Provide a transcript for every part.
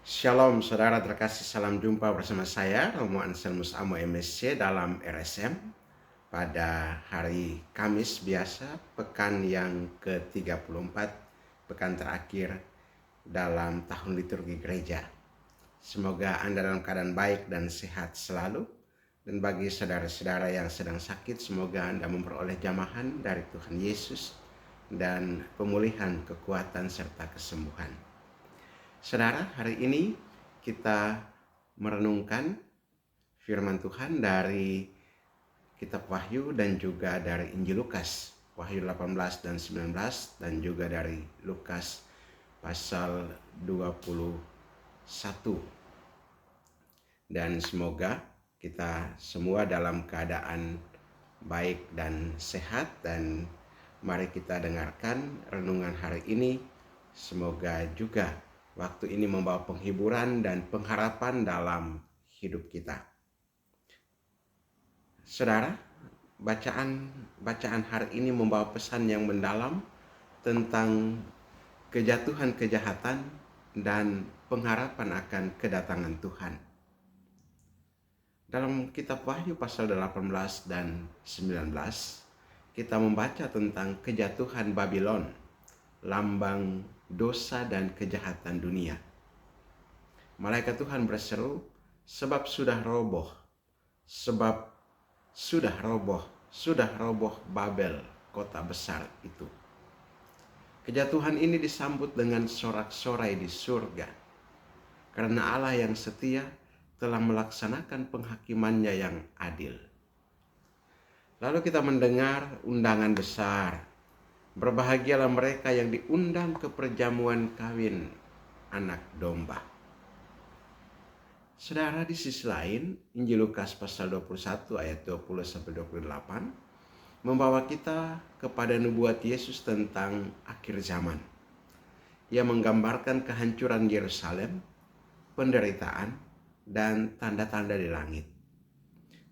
Shalom saudara terkasih, salam jumpa bersama saya Romo Anselmus Amo MSC dalam RSM pada hari Kamis biasa, pekan yang ke-34, pekan terakhir dalam tahun liturgi gereja. Semoga Anda dalam keadaan baik dan sehat selalu, dan bagi saudara-saudara yang sedang sakit, semoga Anda memperoleh jamahan dari Tuhan Yesus dan pemulihan, kekuatan, serta kesembuhan. Saudara, hari ini kita merenungkan firman Tuhan dari kitab Wahyu dan juga dari Injil Lukas, Wahyu 18 dan 19, dan juga dari Lukas pasal 21. Dan semoga kita semua dalam keadaan baik dan sehat, dan mari kita dengarkan renungan hari ini. Semoga juga waktu ini membawa penghiburan dan pengharapan dalam hidup kita. Saudara, bacaan hari ini membawa pesan yang mendalam tentang kejatuhan kejahatan dan pengharapan akan kedatangan Tuhan. Dalam kitab Wahyu pasal 18 dan 19, kita membaca tentang kejatuhan Babylon, lambang dosa dan kejahatan dunia. Malaikat Tuhan berseru, sebab sudah roboh Babel, kota besar itu. Kejatuhan ini disambut dengan sorak-sorai di surga, karena Allah yang setia telah melaksanakan penghakimannya yang adil. Lalu kita mendengar undangan besar. Berbahagialah mereka yang diundang ke perjamuan kawin anak domba. Saudara, di sisi lain, Injil Lukas pasal 21 ayat 20-28 membawa kita kepada nubuat Yesus tentang akhir zaman. Ia menggambarkan kehancuran Yerusalem, penderitaan, dan tanda-tanda di langit.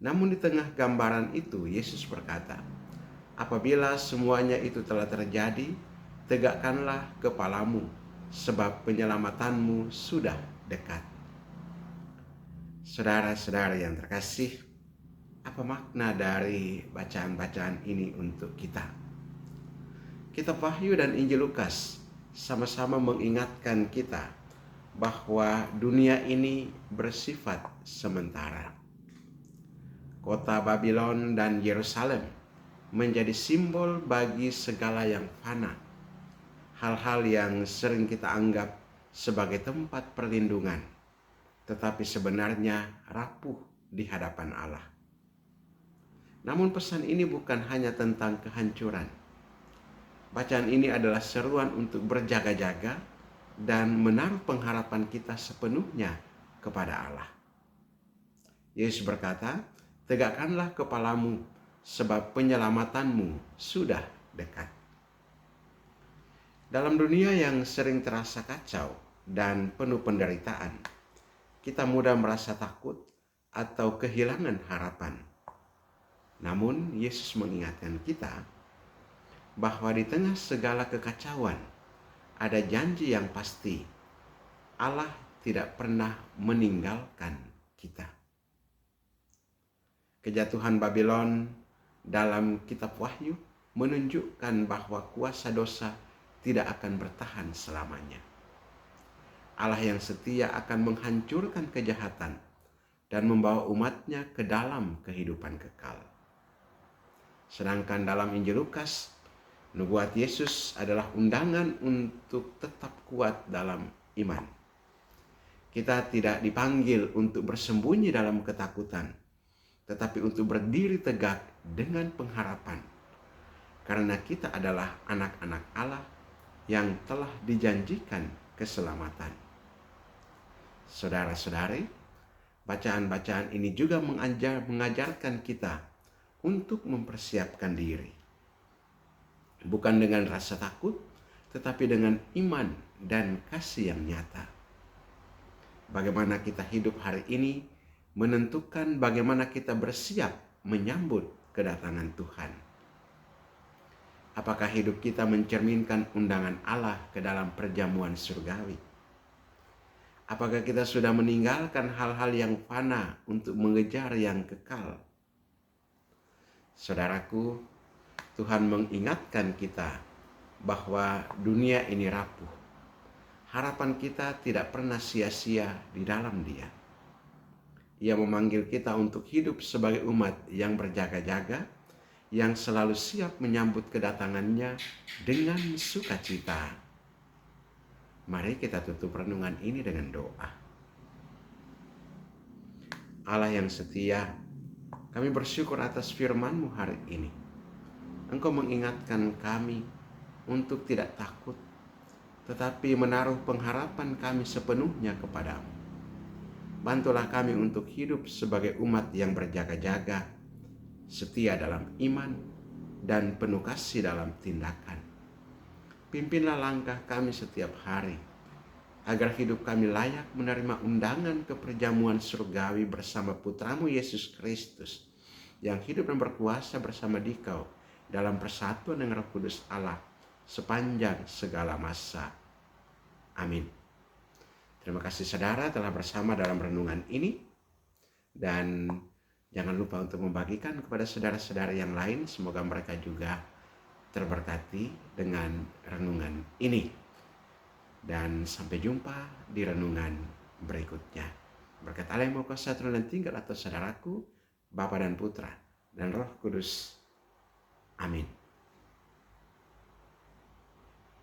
Namun di tengah gambaran itu, Yesus berkata, apabila semuanya itu telah terjadi, tegakkanlah kepalamu, sebab penyelamatanmu sudah dekat. Saudara-saudara yang terkasih, apa makna dari bacaan-bacaan ini untuk kita? Kitab Wahyu dan Injil Lukas sama-sama mengingatkan kita bahwa dunia ini bersifat sementara. Kota Babylon dan Yerusalem menjadi simbol bagi segala yang fana, hal-hal yang sering kita anggap sebagai tempat perlindungan, tetapi sebenarnya rapuh di hadapan Allah. Namun pesan ini bukan hanya tentang kehancuran. Bacaan ini adalah seruan untuk berjaga-jaga dan menaruh pengharapan kita sepenuhnya kepada Allah. Yesus berkata, tegakkanlah kepalamu, sebab penyelamatanmu sudah dekat. Dalam dunia yang sering terasa kacau dan penuh penderitaan, kita mudah merasa takut atau kehilangan harapan. Namun Yesus mengingatkan kita bahwa di tengah segala kekacauan ada janji yang pasti. Allah tidak pernah meninggalkan kita. Kejatuhan Babylon dalam kitab Wahyu menunjukkan bahwa kuasa dosa tidak akan bertahan selamanya. Allah yang setia akan menghancurkan kejahatan dan membawa umatnya ke dalam kehidupan kekal. Sedangkan dalam Injil Lukas, nubuat Yesus adalah undangan untuk tetap kuat dalam iman. Kita tidak dipanggil untuk bersembunyi dalam ketakutan, tetapi untuk berdiri tegak dengan pengharapan. Karena kita adalah anak-anak Allah yang telah dijanjikan keselamatan. Saudara-saudari, bacaan-bacaan ini juga mengajarkan kita untuk mempersiapkan diri. Bukan dengan rasa takut, tetapi dengan iman dan kasih yang nyata. Bagaimana kita hidup hari ini menentukan bagaimana kita bersiap menyambut kedatangan Tuhan. Apakah hidup kita mencerminkan undangan Allah ke dalam perjamuan surgawi? Apakah kita sudah meninggalkan hal-hal yang fana untuk mengejar yang kekal? Saudaraku, Tuhan mengingatkan kita bahwa dunia ini rapuh. Harapan kita tidak pernah sia-sia di dalam Dia. Ia memanggil kita untuk hidup sebagai umat yang berjaga-jaga, yang selalu siap menyambut kedatangannya dengan sukacita. Mari kita tutup renungan ini dengan doa. Allah yang setia, kami bersyukur atas firman-Mu hari ini. Engkau mengingatkan kami untuk tidak takut, tetapi menaruh pengharapan kami sepenuhnya kepadamu. Bantulah kami untuk hidup sebagai umat yang berjaga-jaga, setia dalam iman, dan penuh kasih dalam tindakan. Pimpinlah langkah kami setiap hari, agar hidup kami layak menerima undangan ke perjamuan surgawi bersama Putramu Yesus Kristus, yang hidup dan berkuasa bersama Dikau dalam persatuan dengan Roh Kudus Allah sepanjang segala masa. Amin. Terima kasih saudara telah bersama dalam renungan ini, dan jangan lupa untuk membagikan kepada saudara-saudara yang lain. Semoga mereka juga terberkati dengan renungan ini. Dan sampai jumpa di renungan berikutnya. Berkat Allah yang Maha Kuasa turun dan tinggal atas saudaraku, Bapa dan Putra dan Roh Kudus. Amin.